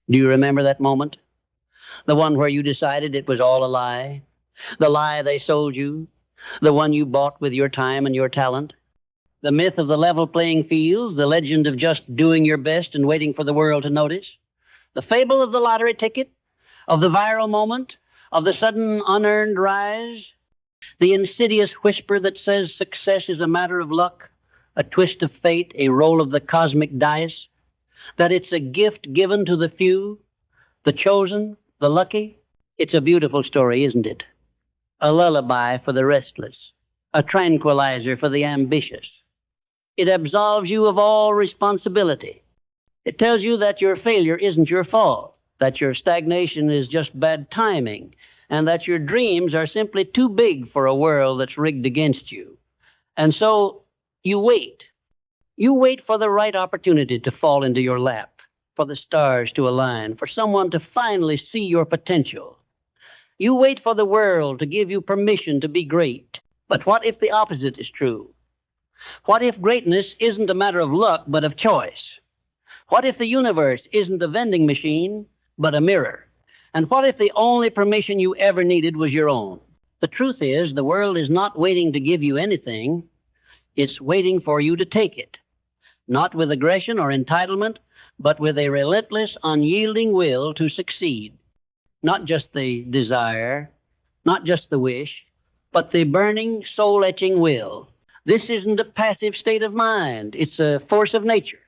Do you remember that moment? The one where you decided it was all a lie? The lie they sold you? The one you bought with your time and your talent? The myth of the level playing field, the legend of just doing your best and waiting for the world to notice? The fable of the lottery ticket, of the viral moment, of the sudden unearned rise? The insidious whisper that says success is a matter of luck, a twist of fate, a roll of the cosmic dice? That it's a gift given to the few, the chosen, the lucky? It's a beautiful story, isn't it? A lullaby for the restless, a tranquilizer for the ambitious. It absolves you of all responsibility. It tells you that your failure isn't your fault, that your stagnation is just bad timing, and that your dreams are simply too big for a world that's rigged against you. And so you wait. You wait for the right opportunity to fall into your lap, for the stars to align, for someone to finally see your potential. You wait for the world to give you permission to be great. But what if the opposite is true? What if greatness isn't a matter of luck, but of choice? What if the universe isn't a vending machine, but a mirror? And what if the only permission you ever needed was your own? The truth is, the world is not waiting to give you anything. It's waiting for you to take it. Not with aggression or entitlement, but with a relentless, unyielding will to succeed. Not just the desire, not just the wish, but the burning, soul-etching will. This isn't a passive state of mind. It's a force of nature.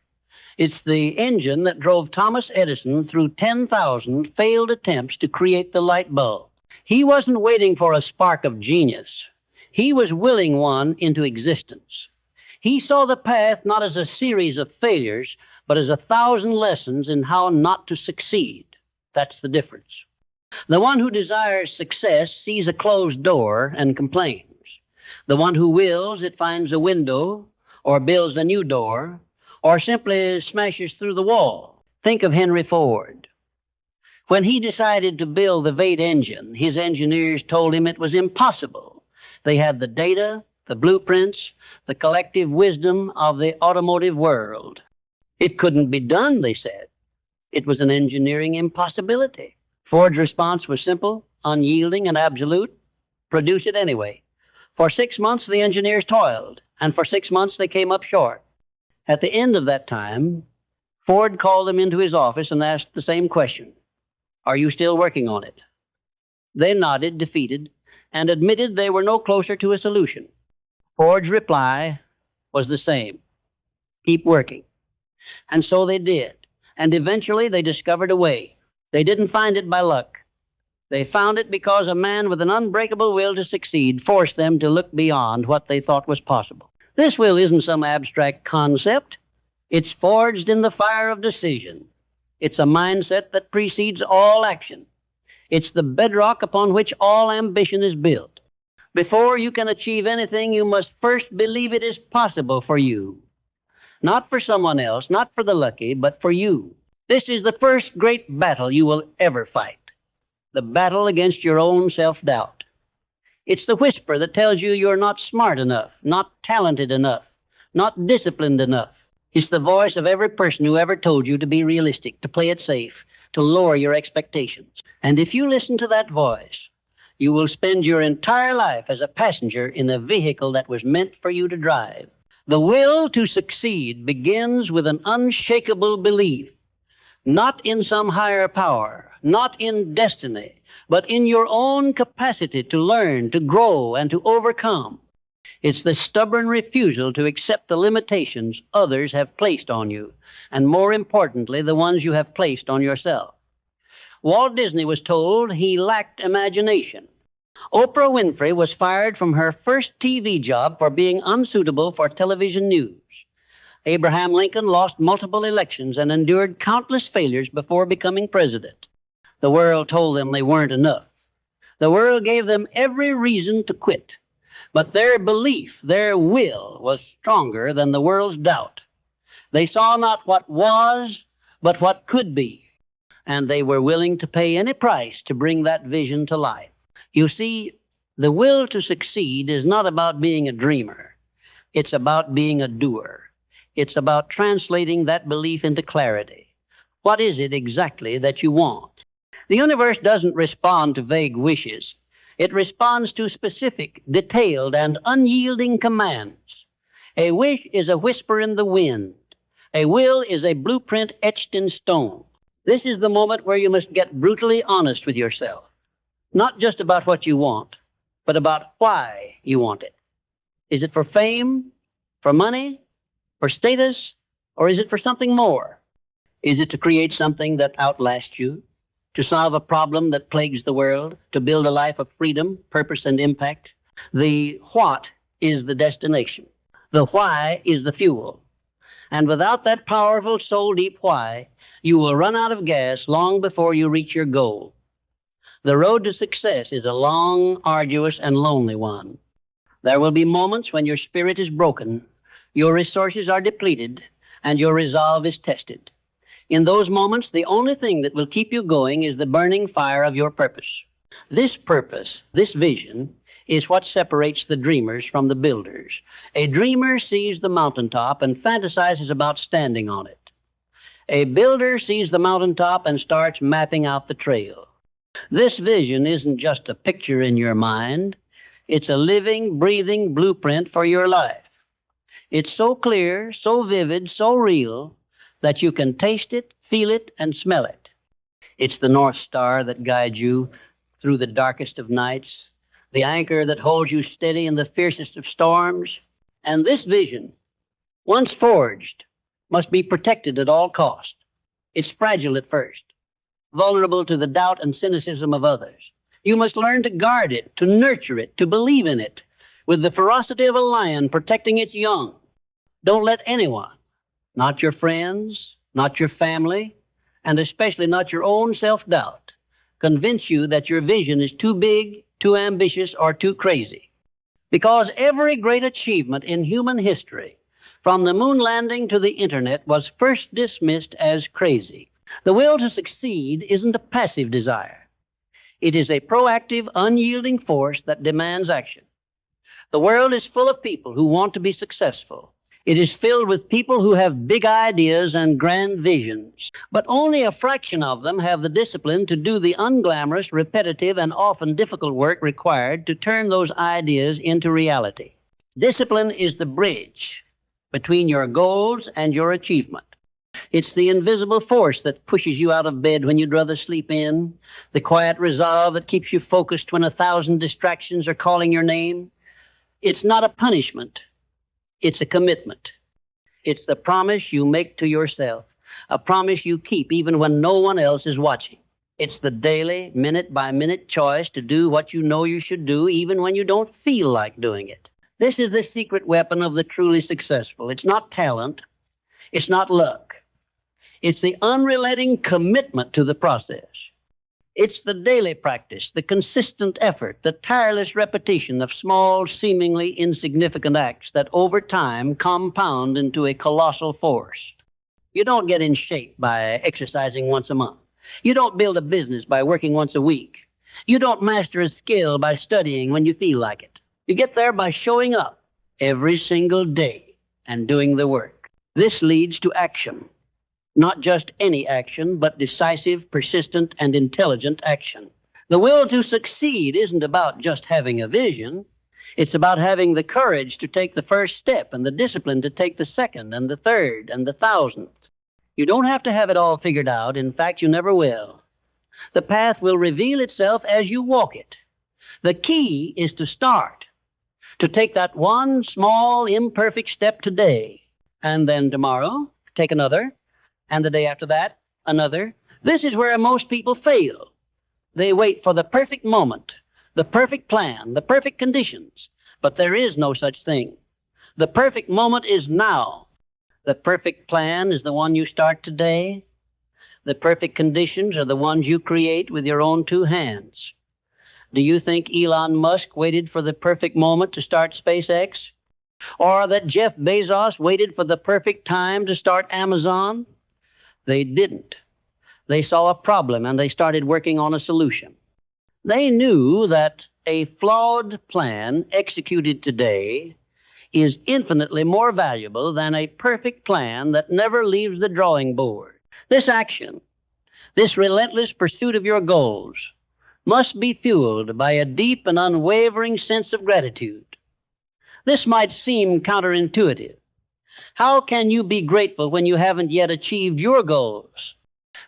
It's the engine that drove Thomas Edison through 10,000 failed attempts to create the light bulb. He wasn't waiting for a spark of genius. He was willing one into existence. He saw the path not as a series of failures, but as 1,000 lessons in how not to succeed. That's the difference. The one who desires success sees a closed door and complains. The one who wills it finds a window, or builds a new door, or simply smashes through the wall. Think of Henry Ford. When he decided to build the V8 engine, his engineers told him it was impossible. They had the data, the blueprints, the collective wisdom of the automotive world. It couldn't be done, they said. It was an engineering impossibility. Ford's response was simple, unyielding, and absolute. Produce it anyway. For 6 months, the engineers toiled, and for 6 months, they came up short. At the end of that time, Ford called them into his office and asked the same question. Are you still working on it? They nodded, defeated, and admitted they were no closer to a solution. Ford's reply was the same. Keep working. And so they did, and eventually they discovered a way. They didn't find it by luck. They found it because a man with an unbreakable will to succeed forced them to look beyond what they thought was possible. This will isn't some abstract concept. It's forged in the fire of decision. It's a mindset that precedes all action. It's the bedrock upon which all ambition is built. Before you can achieve anything, you must first believe it is possible for you. Not for someone else, not for the lucky, but for you. This is the first great battle you will ever fight. The battle against your own self-doubt. It's the whisper that tells you you're not smart enough, not talented enough, not disciplined enough. It's the voice of every person who ever told you to be realistic, to play it safe, to lower your expectations. And if you listen to that voice, you will spend your entire life as a passenger in a vehicle that was meant for you to drive. The will to succeed begins with an unshakable belief, not in some higher power, not in destiny, but in your own capacity to learn, to grow, and to overcome. It's the stubborn refusal to accept the limitations others have placed on you, and more importantly, the ones you have placed on yourself. Walt Disney was told he lacked imagination. Oprah Winfrey was fired from her first TV job for being unsuitable for television news. Abraham Lincoln lost multiple elections and endured countless failures before becoming president. The world told them they weren't enough. The world gave them every reason to quit. But their belief, their will, was stronger than the world's doubt. They saw not what was, but what could be. And they were willing to pay any price to bring that vision to life. You see, the will to succeed is not about being a dreamer. It's about being a doer. It's about translating that belief into clarity, What is it exactly that you want? The universe doesn't respond to vague wishes. It responds to specific, detailed, and unyielding commands. A wish is a whisper in the wind. A will is a blueprint etched in stone. This is the moment where you must get brutally honest with yourself. Not just about what you want, but about why you want it. Is it for fame, for money, for status, or is it for something more? Is it to create something that outlasts you? To solve a problem that plagues the world? To build a life of freedom, purpose, and impact? The what is the destination. The why is the fuel. And without that powerful, soul-deep why, you will run out of gas long before you reach your goal. The road to success is a long, arduous, and lonely one. There will be moments when your spirit is broken, your resources are depleted, and your resolve is tested. In those moments, the only thing that will keep you going is the burning fire of your purpose. This purpose, this vision, is what separates the dreamers from the builders. A dreamer sees the mountaintop and fantasizes about standing on it. A builder sees the mountaintop and starts mapping out the trail. This vision isn't just a picture in your mind. It's a living, breathing blueprint for your life. It's so clear, so vivid, so real that you can taste it, feel it, and smell it. It's the North Star that guides you through the darkest of nights, the anchor that holds you steady in the fiercest of storms. And this vision, once forged, must be protected at all cost. It's fragile at first, vulnerable to the doubt and cynicism of others. You must learn to guard it, to nurture it, to believe in it, with the ferocity of a lion protecting its young. Don't let anyone, not your friends, not your family, and especially not your own self-doubt, convince you that your vision is too big, too ambitious, or too crazy. Because every great achievement in human history, from the moon landing to the internet, was first dismissed as crazy. The will to succeed isn't a passive desire. It is a proactive, unyielding force that demands action. The world is full of people who want to be successful. It is filled with people who have big ideas and grand visions, but only a fraction of them have the discipline to do the unglamorous, repetitive, and often difficult work required to turn those ideas into reality. Discipline is the bridge between your goals and your achievement. It's the invisible force that pushes you out of bed when you'd rather sleep in, the quiet resolve that keeps you focused when 1,000 distractions are calling your name. It's not a punishment. It's a commitment. It's the promise you make to yourself, a promise you keep even when no one else is watching. It's the daily, minute-by-minute choice to do what you know you should do even when you don't feel like doing it. This is the secret weapon of the truly successful. It's not talent. It's not luck. It's the unrelenting commitment to the process. It's the daily practice, the consistent effort, the tireless repetition of small, seemingly insignificant acts that over time compound into a colossal force. You don't get in shape by exercising once a month. You don't build a business by working once a week. You don't master a skill by studying when you feel like it. You get there by showing up every single day and doing the work. This leads to action. Not just any action, but decisive, persistent, and intelligent action. The will to succeed isn't about just having a vision. It's about having the courage to take the first step and the discipline to take the second and the third and the 1,000th. You don't have to have it all figured out. In fact, you never will. The path will reveal itself as you walk it. The key is to start, to take that one small, imperfect step today, and then tomorrow, take another, and the day after that, another. This is where most people fail. They wait for the perfect moment, the perfect plan, the perfect conditions. But there is no such thing. The perfect moment is now. The perfect plan is the one you start today. The perfect conditions are the ones you create with your own 2 hands. Do you think Elon Musk waited for the perfect moment to start SpaceX? Or that Jeff Bezos waited for the perfect time to start Amazon? They didn't. They saw a problem and they started working on a solution. They knew that a flawed plan executed today is infinitely more valuable than a perfect plan that never leaves the drawing board. This action, this relentless pursuit of your goals, must be fueled by a deep and unwavering sense of gratitude. This might seem counterintuitive. How can you be grateful when you haven't yet achieved your goals?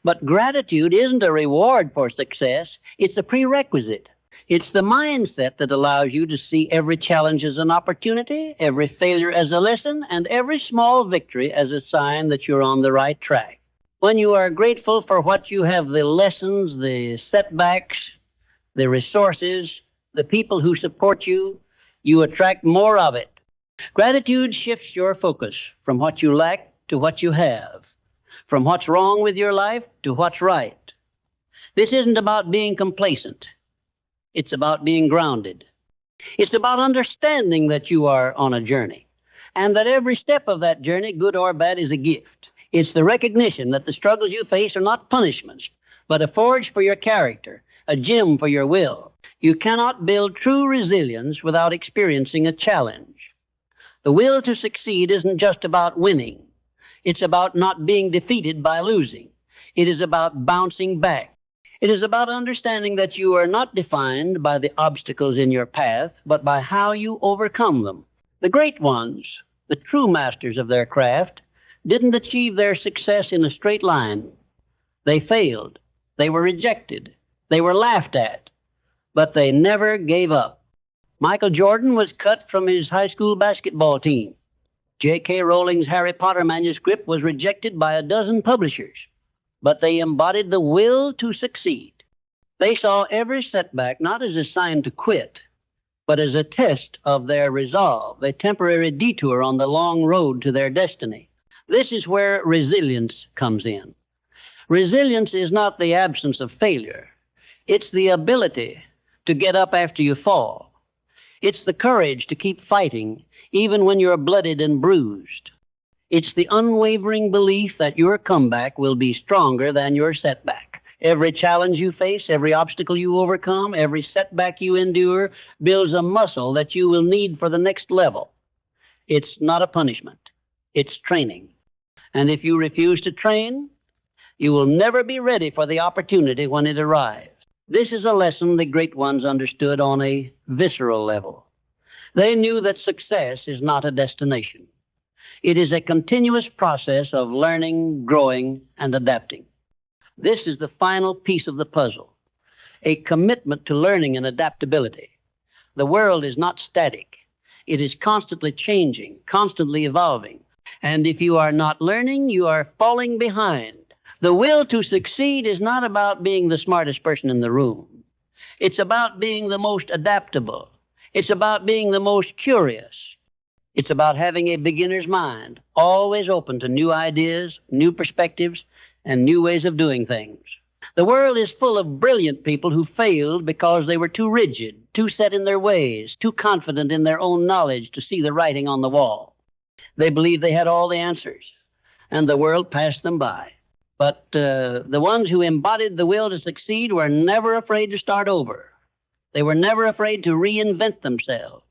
But gratitude isn't a reward for success, it's a prerequisite. It's the mindset that allows you to see every challenge as an opportunity, every failure as a lesson, and every small victory as a sign that you're on the right track. When you are grateful for what you have, the lessons, the setbacks, the resources, the people who support you, you attract more of it. Gratitude shifts your focus from what you lack to what you have, from what's wrong with your life to what's right. This isn't about being complacent. It's about being grounded. It's about understanding that you are on a journey and that every step of that journey, good or bad, is a gift. It's the recognition that the struggles you face are not punishments, but a forge for your character, a gym for your will. You cannot build true resilience without experiencing a challenge. The will to succeed isn't just about winning. It's about not being defeated by losing. It is about bouncing back. It is about understanding that you are not defined by the obstacles in your path, but by how you overcome them. The great ones, the true masters of their craft, didn't achieve their success in a straight line. They failed. They were rejected. They were laughed at. But they never gave up. Michael Jordan was cut from his high school basketball team. J.K. Rowling's Harry Potter manuscript was rejected by a dozen publishers. But they embodied the will to succeed. They saw every setback not as a sign to quit, but as a test of their resolve, a temporary detour on the long road to their destiny. This is where resilience comes in. Resilience is not the absence of failure. It's the ability to get up after you fall. It's the courage to keep fighting even when you're bloodied and bruised. It's the unwavering belief that your comeback will be stronger than your setback. Every challenge you face, every obstacle you overcome, every setback you endure builds a muscle that you will need for the next level. It's not a punishment. It's training. And if you refuse to train, you will never be ready for the opportunity when it arrives. This is a lesson the great ones understood on a visceral level. They knew that success is not a destination. It is a continuous process of learning, growing, and adapting. This is the final piece of the puzzle, a commitment to learning and adaptability. The world is not static. It is constantly changing, constantly evolving. And if you are not learning, you are falling behind. The will to succeed is not about being the smartest person in the room. It's about being the most adaptable. It's about being the most curious. It's about having a beginner's mind, always open to new ideas, new perspectives, and new ways of doing things. The world is full of brilliant people who failed because they were too rigid, too set in their ways, too confident in their own knowledge to see the writing on the wall. They believed they had all the answers, and the world passed them by. But the ones who embodied the will to succeed were never afraid to start over. They were never afraid to reinvent themselves.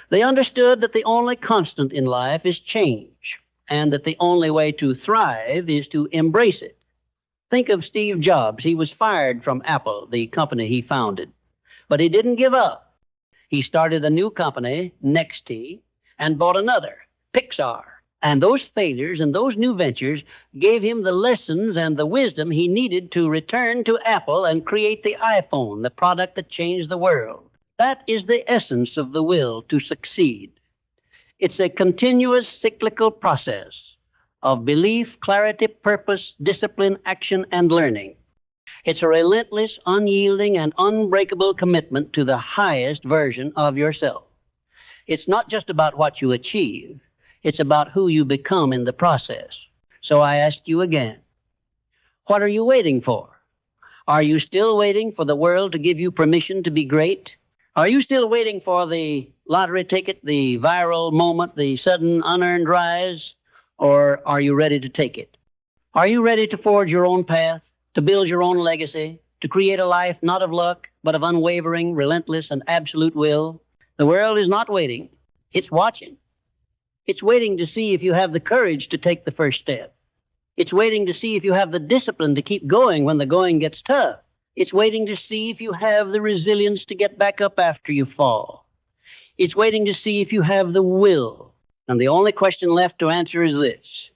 They understood that the only constant in life is change, and that the only way to thrive is to embrace it. Think of Steve Jobs. He was fired from Apple, the company he founded. But he didn't give up. He started a new company, NXT, and bought another, Pixar. And those failures and those new ventures gave him the lessons and the wisdom he needed to return to Apple and create the iPhone, the product that changed the world. That is the essence of the will to succeed. It's a continuous cyclical process of belief, clarity, purpose, discipline, action, and learning. It's a relentless, unyielding, and unbreakable commitment to the highest version of yourself. It's not just about what you achieve. It's about who you become in the process. So I ask you again, what are you waiting for? Are you still waiting for the world to give you permission to be great? Are you still waiting for the lottery ticket, the viral moment, the sudden unearned rise? Or are you ready to take it? Are you ready to forge your own path, to build your own legacy, to create a life not of luck, but of unwavering, relentless, and absolute will? The world is not waiting. It's watching. It's waiting to see if you have the courage to take the first step. It's waiting to see if you have the discipline to keep going when the going gets tough. It's waiting to see if you have the resilience to get back up after you fall. It's waiting to see if you have the will. And the only question left to answer is this: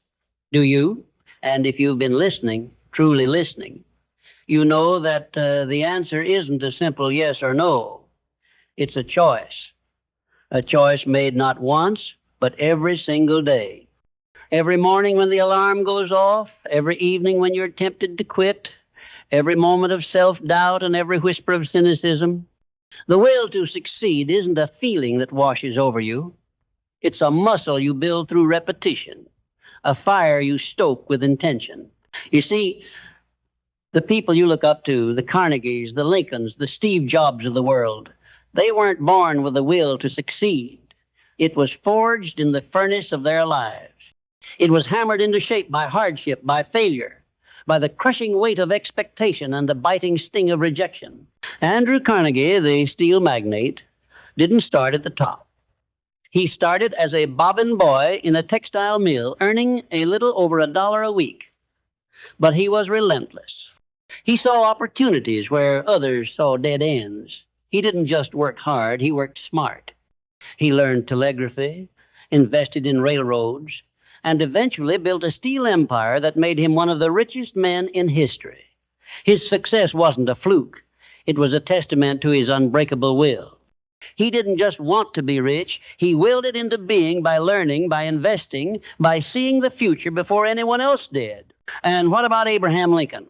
do you? And if you've been listening, truly listening, you know that the answer isn't a simple yes or no. It's a choice made not once, but every single day. Every morning when the alarm goes off, every evening when you're tempted to quit, every moment of self-doubt and every whisper of cynicism. The will to succeed isn't a feeling that washes over you. It's a muscle you build through repetition, a fire you stoke with intention. You see, the people you look up to, the Carnegies, the Lincolns, the Steve Jobs of the world, they weren't born with the will to succeed. It was forged in the furnace of their lives. It was hammered into shape by hardship, by failure, by the crushing weight of expectation and the biting sting of rejection. Andrew Carnegie, the steel magnate, didn't start at the top. He started as a bobbin boy in a textile mill, earning a little over $1 a week. But he was relentless. He saw opportunities where others saw dead ends. He didn't just work hard, he worked smart. He learned telegraphy, invested in railroads, and eventually built a steel empire that made him one of the richest men in history. His success wasn't a fluke. It was a testament to his unbreakable will. He didn't just want to be rich. He willed it into being by learning, by investing, by seeing the future before anyone else did. And what about Abraham Lincoln?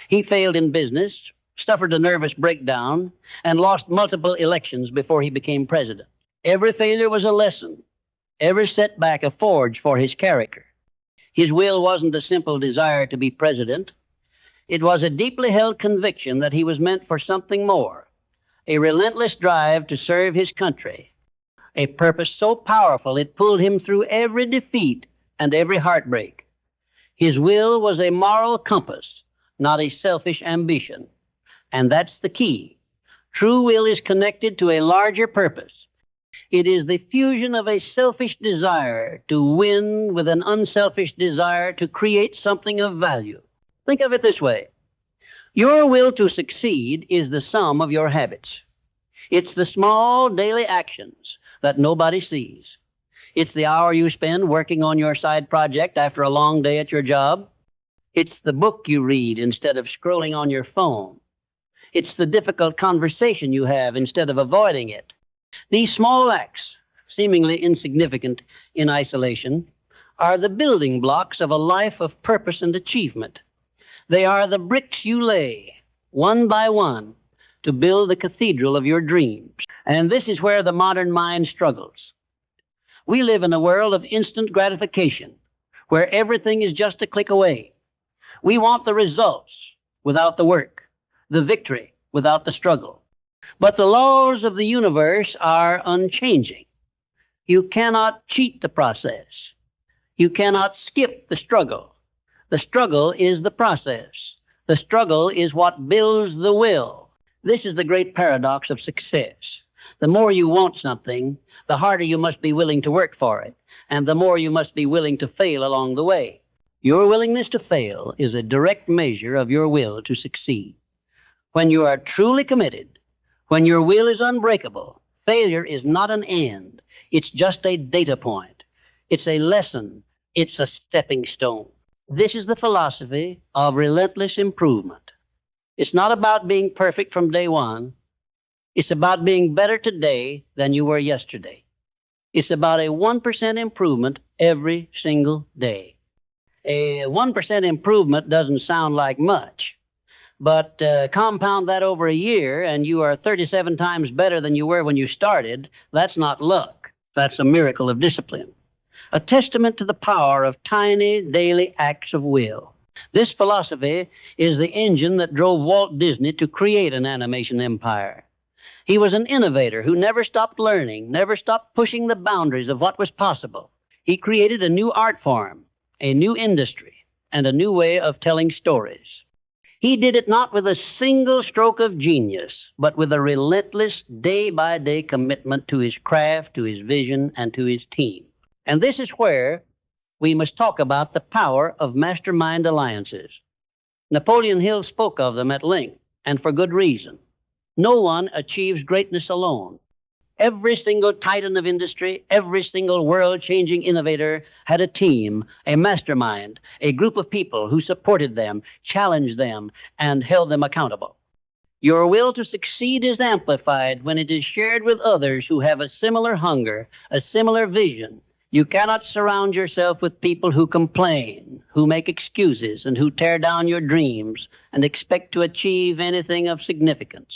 He failed in business, suffered a nervous breakdown, and lost multiple elections before he became president. Every failure was a lesson, every setback a forge for his character. His will wasn't a simple desire to be president. It was a deeply held conviction that he was meant for something more, a relentless drive to serve his country, a purpose so powerful it pulled him through every defeat and every heartbreak. His will was a moral compass, not a selfish ambition. And that's the key. True will is connected to a larger purpose. It is the fusion of a selfish desire to win with an unselfish desire to create something of value. Think of it this way. Your will to succeed is the sum of your habits. It's the small daily actions that nobody sees. It's the hour you spend working on your side project after a long day at your job. It's the book you read instead of scrolling on your phone. It's the difficult conversation you have instead of avoiding it. These small acts, seemingly insignificant in isolation, are the building blocks of a life of purpose and achievement. They are the bricks you lay, one by one, to build the cathedral of your dreams. And this is where the modern mind struggles. We live in a world of instant gratification, where everything is just a click away. We want the results without the work, the victory without the struggle. But the laws of the universe are unchanging. You cannot cheat the process. You cannot skip the struggle. The struggle is the process. The struggle is what builds the will. This is the great paradox of success. The more you want something, the harder you must be willing to work for it, and the more you must be willing to fail along the way. Your willingness to fail is a direct measure of your will to succeed. When you are truly committed, when your will is unbreakable, failure is not an end. It's just a data point. It's a lesson. It's a stepping stone. This is the philosophy of relentless improvement. It's not about being perfect from day one. It's about being better today than you were yesterday. It's about a 1% improvement every single day. A 1% improvement doesn't sound like much, but compound that over a year and you are 37 times better than you were when you started. That's not luck. That's a miracle of discipline, a testament to the power of tiny daily acts of will. This philosophy is the engine that drove Walt Disney to create an animation empire. He was an innovator who never stopped learning, never stopped pushing the boundaries of what was possible. He created a new art form, a new industry, and a new way of telling stories. He did it not with a single stroke of genius, but with a relentless day-by-day commitment to his craft, to his vision, and to his team. And this is where we must talk about the power of mastermind alliances. Napoleon Hill spoke of them at length, and for good reason. No one achieves greatness alone. Every single titan of industry, every single world-changing innovator had a team, a mastermind, a group of people who supported them, challenged them, and held them accountable. Your will to succeed is amplified when it is shared with others who have a similar hunger, a similar vision. You cannot surround yourself with people who complain, who make excuses, and who tear down your dreams and expect to achieve anything of significance.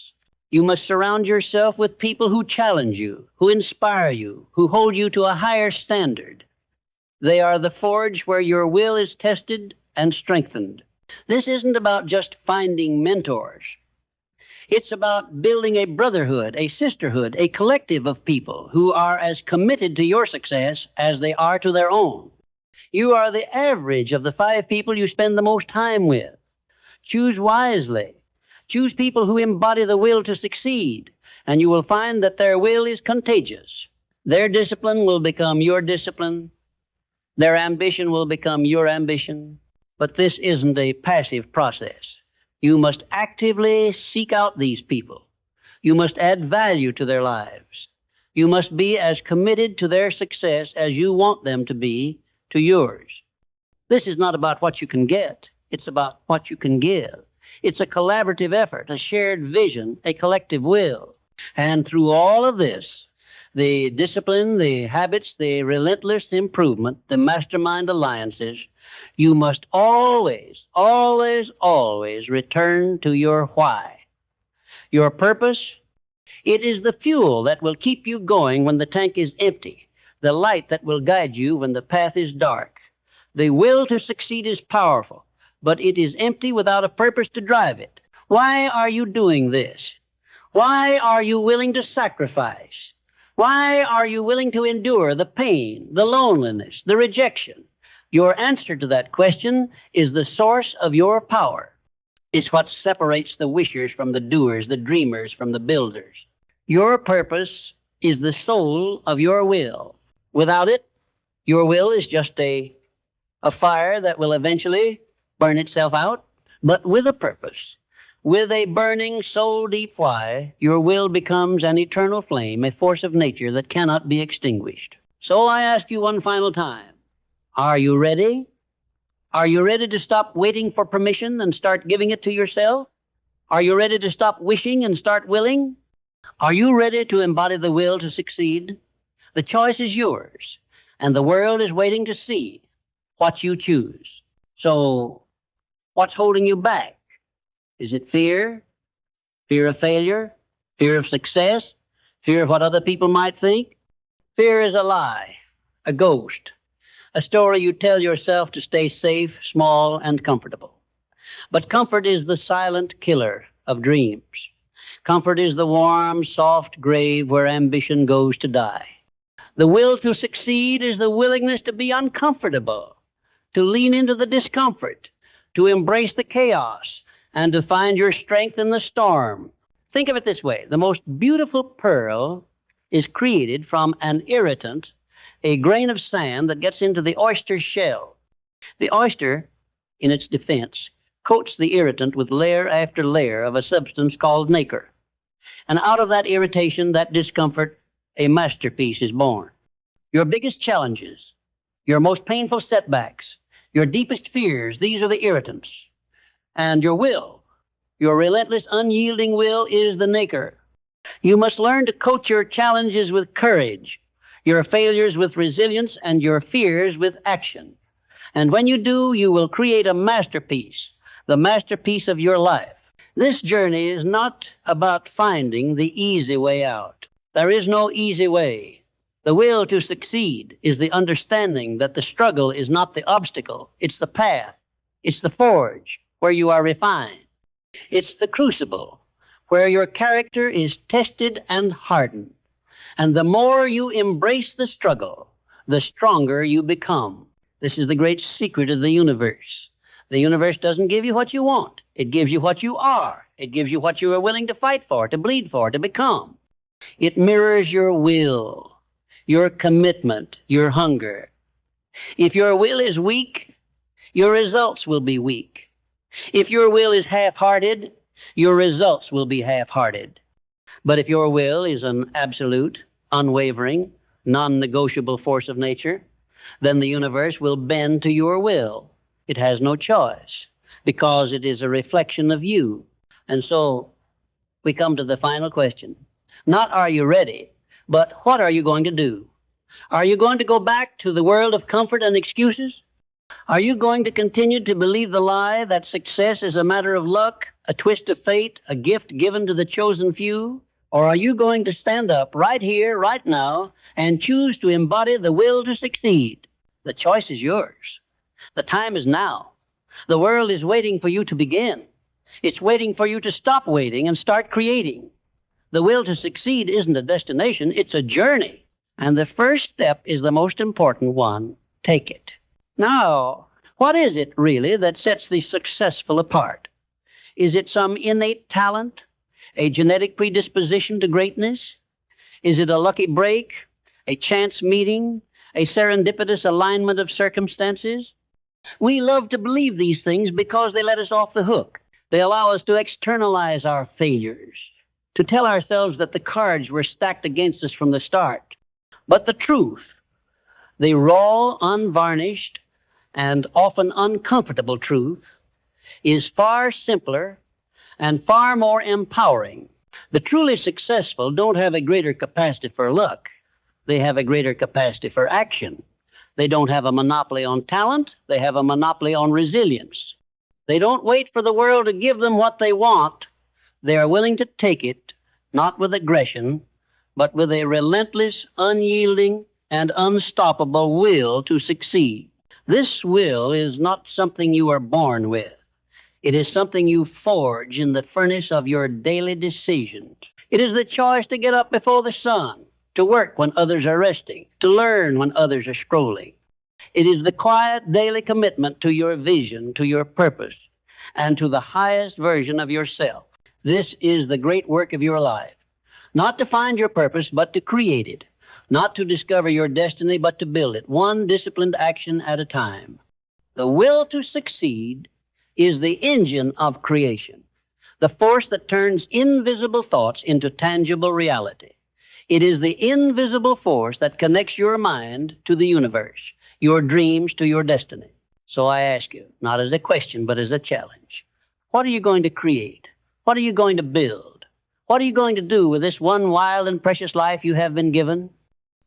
You must surround yourself with people who challenge you, who inspire you, who hold you to a higher standard. They are the forge where your will is tested and strengthened. This isn't about just finding mentors. It's about building a brotherhood, a sisterhood, a collective of people who are as committed to your success as they are to their own. You are the average of the 5 people you spend the most time with. Choose wisely. Choose people who embody the will to succeed, and you will find that their will is contagious. Their discipline will become your discipline. Their ambition will become your ambition. But this isn't a passive process. You must actively seek out these people. You must add value to their lives. You must be as committed to their success as you want them to be to yours. This is not about what you can get. It's about what you can give. It's a collaborative effort, a shared vision, a collective will. And through all of this, the discipline, the habits, the relentless improvement, the mastermind alliances, you must always, always, always return to your why. Your purpose, it is the fuel that will keep you going when the tank is empty, the light that will guide you when the path is dark. The will to succeed is powerful, but it is empty without a purpose to drive it. Why are you doing this? Why are you willing to sacrifice? Why are you willing to endure the pain, the loneliness, the rejection? Your answer to that question is the source of your power. It's what separates the wishers from the doers, the dreamers from the builders. Your purpose is the soul of your will. Without it, your will is just a fire that will eventually burn itself out, but with a purpose. With a burning soul-deep why, your will becomes an eternal flame, a force of nature that cannot be extinguished. So I ask you one final time, are you ready? Are you ready to stop waiting for permission and start giving it to yourself? Are you ready to stop wishing and start willing? Are you ready to embody the will to succeed? The choice is yours, and the world is waiting to see what you choose. So, what's holding you back? Is it fear? Fear of failure? Fear of success? Fear of what other people might think? Fear is a lie, a ghost, a story you tell yourself to stay safe, small, and comfortable. But comfort is the silent killer of dreams. Comfort is the warm, soft grave where ambition goes to die. The will to succeed is the willingness to be uncomfortable, to lean into the discomfort, to embrace the chaos, and to find your strength in the storm. Think of it this way. The most beautiful pearl is created from an irritant, a grain of sand that gets into the oyster's shell. The oyster, in its defense, coats the irritant with layer after layer of a substance called nacre. And out of that irritation, that discomfort, a masterpiece is born. Your biggest challenges, your most painful setbacks, your deepest fears, these are the irritants. And your will, your relentless, unyielding will, is the nacre. You must learn to coat your challenges with courage, your failures with resilience, and your fears with action. And when you do, you will create a masterpiece, the masterpiece of your life. This journey is not about finding the easy way out. There is no easy way. The will to succeed is the understanding that the struggle is not the obstacle, it's the path, it's the forge where you are refined. It's the crucible where your character is tested and hardened. And the more you embrace the struggle, the stronger you become. This is the great secret of the universe. The universe doesn't give you what you want. It gives you what you are. It gives you what you are willing to fight for, to bleed for, to become. It mirrors your will, your commitment, your hunger. If your will is weak, your results will be weak. If your will is half-hearted, your results will be half-hearted. But if your will is an absolute, unwavering, non-negotiable force of nature, then the universe will bend to your will. It has no choice because it is a reflection of you. And so we come to the final question. Not are you ready, but what are you going to do? Are you going to go back to the world of comfort and excuses? Are you going to continue to believe the lie that success is a matter of luck, a twist of fate, a gift given to the chosen few? Or are you going to stand up right here, right now, and choose to embody the will to succeed? The choice is yours. The time is now. The world is waiting for you to begin. It's waiting for you to stop waiting and start creating. The will to succeed isn't a destination, it's a journey. And the first step is the most important one. Take it. Now, what is it really that sets the successful apart? Is it some innate talent? A genetic predisposition to greatness? Is it a lucky break? A chance meeting? A serendipitous alignment of circumstances? We love to believe these things because they let us off the hook. They allow us to externalize our failures, to tell ourselves that the cards were stacked against us from the start. But the truth, the raw, unvarnished, and often uncomfortable truth, is far simpler and far more empowering. The truly successful don't have a greater capacity for luck. They have a greater capacity for action. They don't have a monopoly on talent. They have a monopoly on resilience. They don't wait for the world to give them what they want. They are willing to take it, not with aggression, but with a relentless, unyielding, and unstoppable will to succeed. This will is not something you are born with. It is something you forge in the furnace of your daily decisions. It is the choice to get up before the sun, to work when others are resting, to learn when others are scrolling. It is the quiet daily commitment to your vision, to your purpose, and to the highest version of yourself. This is the great work of your life. Not to find your purpose, but to create it. Not to discover your destiny, but to build it, one disciplined action at a time. The will to succeed is the engine of creation, the force that turns invisible thoughts into tangible reality. It is the invisible force that connects your mind to the universe, your dreams to your destiny. So I ask you, not as a question, but as a challenge, what are you going to create? What are you going to build? What are you going to do with this one wild and precious life you have been given?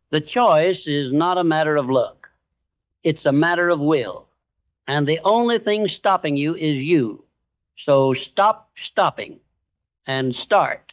The choice is not a matter of luck. It's a matter of will. And the only thing stopping you is you. So stop stopping and start